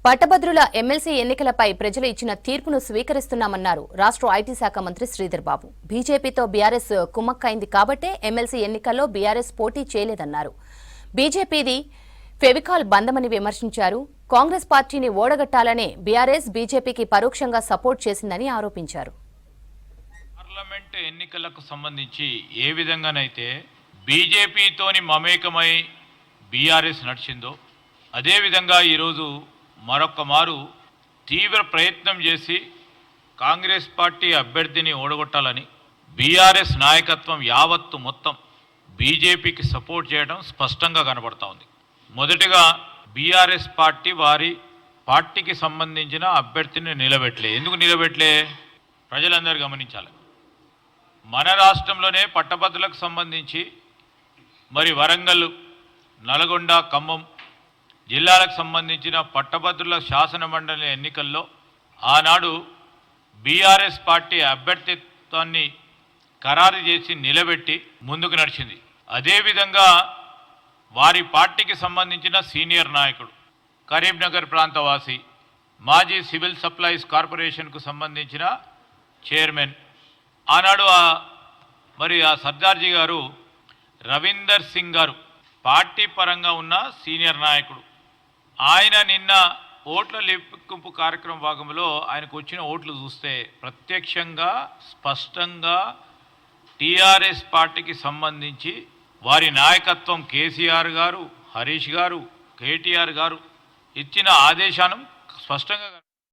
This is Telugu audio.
పట్టభద్రుల ఎమ్మెల్సీ ఎన్నికలపై ప్రజలు ఇచ్చిన తీర్పును స్వీకరిస్తున్నామన్నారు రాష్ట్ర ఐటీ శాఖ మంత్రి శ్రీధర్ బాబు. బీజేపీతో బీఆర్ఎస్ కుమ్మక్కైంది కాబట్టే ఎమ్మెల్సీ ఎన్నికల్లో బీఆర్ఎస్ పోటీ చేయలేదన్నారు. బీజేపీది ఫెవికాల్ బంధమని విమర్శించారు. కాంగ్రెస్ పార్టీని ఓడగట్టాలనే బీఆర్ఎస్ బీజేపీకి పరోక్షంగా సపోర్ట్ చేసిందని ఆరోపించారు. పార్లమెంట్ ఎన్నికలకు సంబంధించి ఏ విధంగానైతే బీజేపీతోని మమేకమై బీఆర్ఎస్ నడిచిందో అదే విధంగా ఈరోజు మరొక మారు తీవ్ర ప్రయత్నం చేసి కాంగ్రెస్ పార్టీ అభ్యర్థిని ఓడగొట్టాలని బీఆర్ఎస్ నాయకత్వం యావత్తు మొత్తం బీజేపీకి సపోర్ట్ చేయడం స్పష్టంగా కనబడతా ఉంది. మొదటిగా బీఆర్ఎస్ పార్టీ వారి పార్టీకి సంబంధించిన అభ్యర్థిని నిలబెట్టలే. ఎందుకు నిలబెట్టలే? ప్రజలందరూ గమనించాలి. మన రాష్ట్రంలోనే పట్టభద్రులకు సంబంధించి మరి వరంగల్, నల్గొండ, ఖమ్మం జిల్లాలకు సంబంధించిన పట్టభద్రుల శాసన మండలి ఎన్నికల్లో ఆనాడు బీఆర్ఎస్ పార్టీ అభ్యర్థిత్వాన్ని ఖరారు చేసి నిలబెట్టి ముందుకు నడిచింది. అదేవిధంగా వారి పార్టీకి సంబంధించిన సీనియర్ నాయకుడు, కరీంనగర్ ప్రాంతవాసి, మాజీ సివిల్ సప్లైస్ కార్పొరేషన్కు సంబంధించిన చైర్మన్ ఆనాడు ఆ సర్దార్జీ గారు, రవీందర్ సింగ్ గారు పార్టీ పరంగా ఉన్న సీనియర్ నాయకుడు. ఆయన నిన్న ఓట్ల లెక్కింపు కార్యక్రమం భాగంలో ఆయనకు వచ్చిన ఓట్లు చూస్తే ప్రత్యక్షంగా స్పష్టంగా టీఆర్ఎస్ పార్టీకి సంబంధించి వారి నాయకత్వం కేసీఆర్ గారు, హరీష్ గారు, కేటీఆర్ గారు ఇచ్చిన ఆదేశాన్ని స్పష్టంగా